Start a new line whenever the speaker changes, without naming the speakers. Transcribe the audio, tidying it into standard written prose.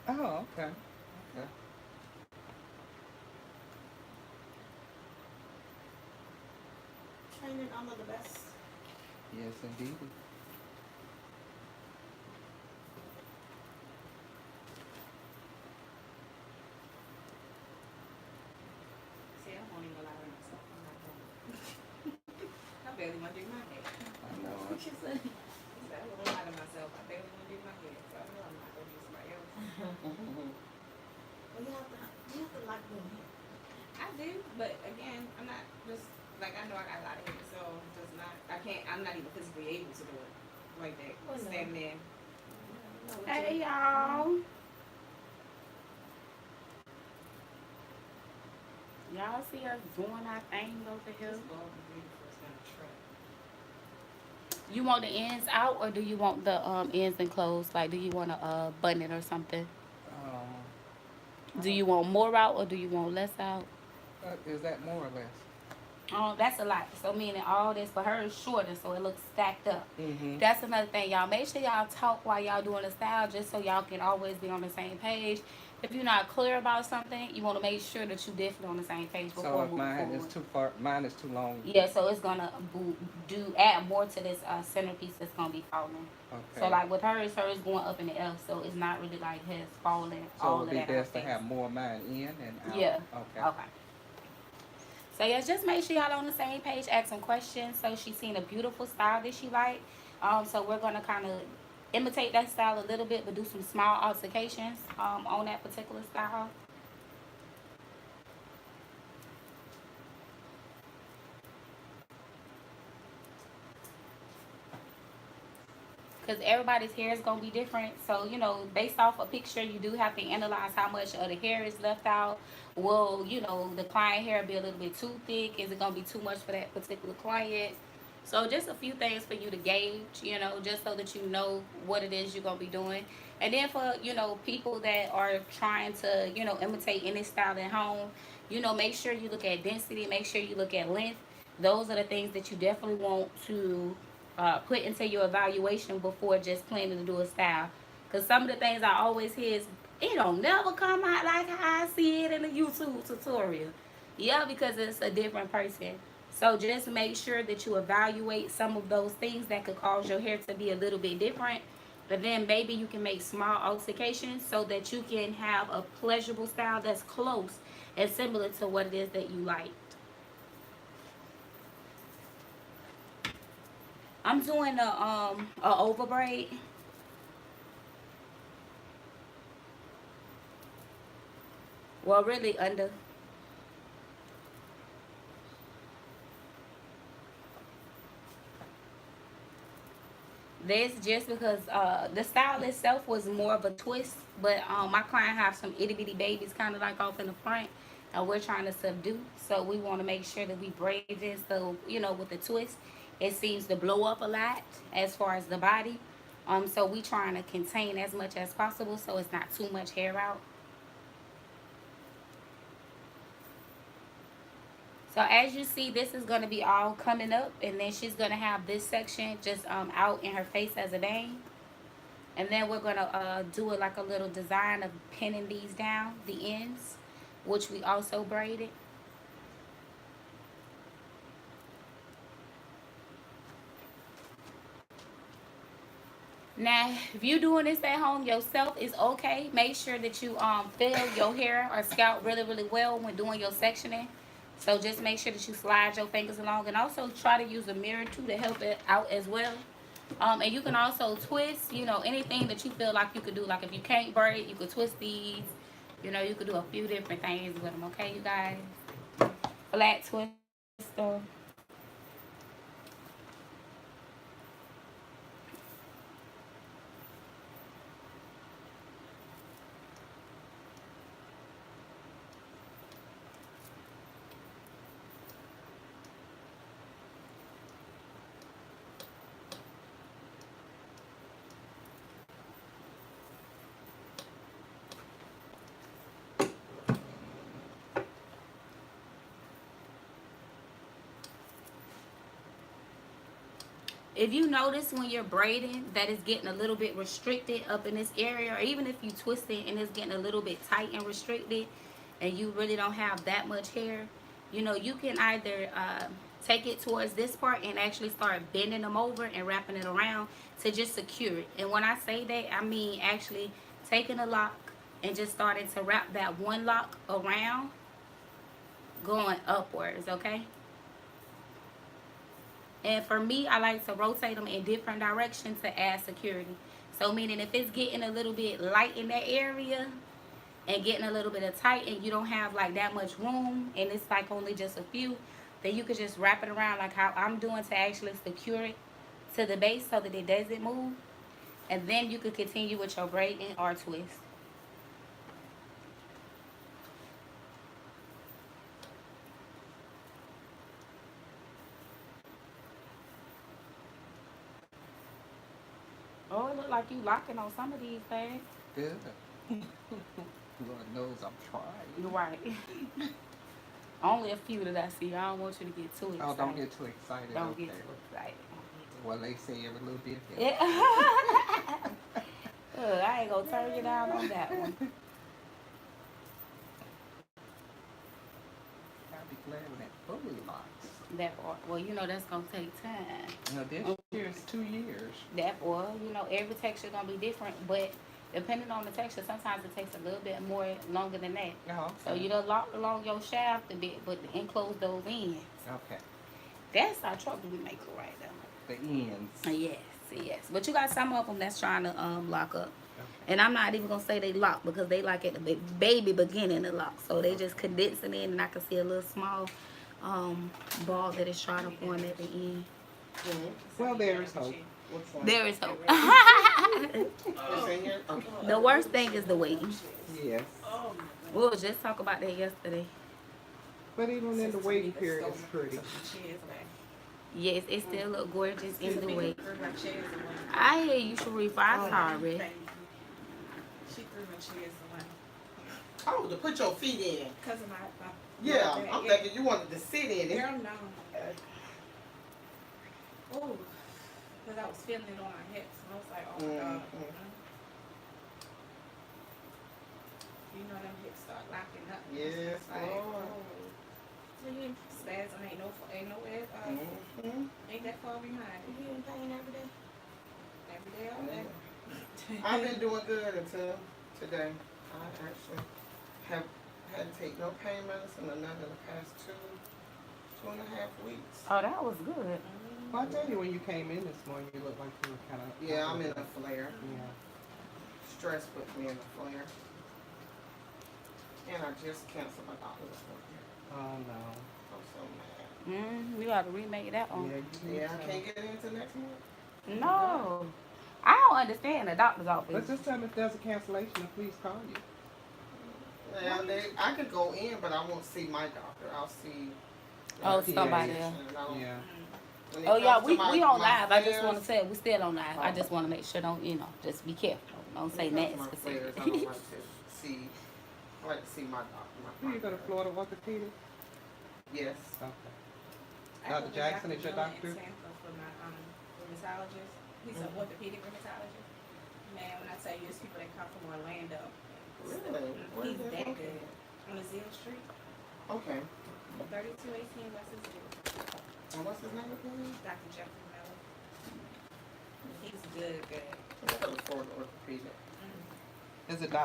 Oh, okay. Okay.
Training under the best.
Yes, indeed.
See, I won't even lie to myself. I'm not doing it. I barely want to do my hair.
I know
What you say? I said, I won't lie to myself. I barely want to do my hair. So I know I'm not going to do somebody else.
it.
Well, you have to like doing hair. I do, but again, I'm not just like I know I got a lot of hair, so I'm just not. I can't. I'm not even physically able to do it like that. Well, no. Standing there. No,
Hey y'all. Y'all see us doing our thing over here.
This bulb is beautiful. It's gonna trap.
You want the ends out or do you want the ends enclosed? Like do you want to button it or something? Do you want more out or do you want less out?
Is that more or less?
That's a lot. So meaning all this for her is shorter, so it looks stacked up.
Mm-hmm.
That's another thing, y'all. Make sure y'all talk while y'all doing the style, just so y'all can always be on the same page. If you're not clear about something, you want to make sure that you definitely on the same page
So
before
if
moving
mine
forward.
is too far, mine is too long.
Yeah, so it's gonna add more to this centerpiece that's gonna be falling. So
Okay.
like with hers going up in the L, so it's not really like his falling
So it
all
would
of
be
that in her
best to
face.
have more of mine in and out.
Yeah.
Okay.
Okay. So yeah, just make sure y'all on the same page, ask some questions. So she's seen a beautiful style that she like. So we're gonna kind of imitate that style a little bit, but do some small alterations on that particular style. Because everybody's hair is going to be different. So, based off a picture, you do have to analyze how much of the hair is left out. Will, the client hair be a little bit too thick? Is it going to be too much for that particular client? So, just a few things for you to gauge, just so that you know what it is you're going to be doing. And then for, people that are trying to, imitate any style at home, make sure you look at density, make sure you look at length. Those are the things that you definitely want to put into your evaluation before just planning to do a style. Because some of the things I always hear is, it don't never come out like how I see it in a YouTube tutorial. Yeah, because it's a different person. So just make sure that you evaluate some of those things that could cause your hair to be a little bit different. But then maybe you can make small alterations so that you can have a pleasurable style that's close and similar to what it is that you like. I'm doing a over braid. Well, really under. This just because the style itself was more of a twist, but my client have some itty bitty babies kind of like off in the front, and we're trying to subdue. So we want to make sure that we braid this so with the twist, it seems to blow up a lot as far as the body. So we trying to contain as much as possible so it's not too much hair out. So as you see, this is going to be all coming up, and then she's going to have this section just out in her face as a bang. And then we're going to do it like a little design of pinning these down, the ends, which we also braided. Now, if you're doing this at home yourself, it's okay. Make sure that you feel your hair or scalp really, really well when doing your sectioning. So just make sure that you slide your fingers along, and also try to use a mirror too to help it out as well. And you can also twist, anything that you feel like you could do. Like if you can't braid, you could twist these. You could do a few different things with them. Okay, you guys. Flat twister. if you notice when you're braiding that it's getting a little bit restricted up in this area, or even if you twist it and it's getting a little bit tight and restricted, and you really don't have that much hair, you know, you can either take it towards this part and actually start bending them over and wrapping it around to just secure it. And when I say that, I mean actually taking a lock and just starting to wrap that one lock around, going upwards, okay? And for me, I like to rotate them in different directions to add security. So meaning if it's getting a little bit light in that area and getting a little bit of tight and you don't have like that much room and it's like only just a few, then you could just wrap it around like how I'm doing to actually secure it to the base so that it doesn't move. And then you could continue with your braiding or twist. Oh, it look like you locking on some of these things.
Good. Lord knows I'm trying.
You're right. Only a few that I see. I don't want you to get too excited.
Oh, don't get too excited.
Don't
okay.
get too excited.
Well, they say every little bit.
Yeah. I ain't gonna turn you down on that one.
I'll be glad when that fully locks.
That part. Well, you know that's gonna take time.
You know, this year's 2 years.
That, well, you know, every texture gonna be different, but depending on the texture, sometimes it takes a little bit more longer than that.
Oh, okay.
So you done lock along your shaft a bit, but enclose those ends.
Okay.
That's our troublemaker right there.
The ends.
Yes, yes. But you got some of them that's trying to lock up.
Okay.
And I'm not even gonna say they lock because they like at the baby beginning to lock. So they just condensing in, and I can see a little small ball that is trying to form at the end.
Well, there is hope.
Which one?
There is hope.
It's in here? Okay.
The worst thing is the waiting.
Yes.
We was just talking about that yesterday.
But even in the waiting period, it's pretty.
Yes, it still look gorgeous in the wait.
Like she is the one.
I hear you, Sharif. I'm sorry.
She threw when she is the one.
Oh, to put your feet in.
Cause of my
Yeah, I'm thinking you wanted to sit in it.
Girl, no. Oh, because I was feeling it on my hips. And I was like, oh my God. You know them hips start locking up.
Yes,
It's like,
Lord.
Spasm ain't nowhere. Ain't that far behind. You in pain every day? Every day, all day.
I've been doing good until today. I actually have had to take no pain medicine or none in the past 2.5 weeks.
Oh, that was good.
Well, I tell you, when you came in this morning, you looked like you were kind of...
Yeah, I'm in a flare.
Yeah.
Stress put me in a flare. And I just canceled my doctor's appointment.
Oh, no.
I'm so mad.
We ought to remake that one.
Yeah, you
Yeah, I
need
can't get into next month.
No. I don't understand the doctor's office.
Let's just tell them if there's a cancellation, to please call you.
Yeah, I could go in, but I won't see my doctor. I'll see.
Oh, somebody else.
Yeah.
Oh yeah, we on live. I just want to say we still on live. I just want to make sure just be careful. Don't say nothing specific.
I don't like to see. I like to see my doctor.
Who you go to Florida Orthopedic?
Yes.
Okay. Dr. Jackson is your doctor?
Tampa for my rheumatologist. He's an orthopedic rheumatologist. Man, when I tell you, there's people that come from Orlando.
Really? Where
He's
is
that
that
good. On Azale Street.
Okay.
3218 West Azale.
And what's his name again?
Dr. Jeffrey Miller. He's good.
I look forward to orthopedic.
Is it Dr.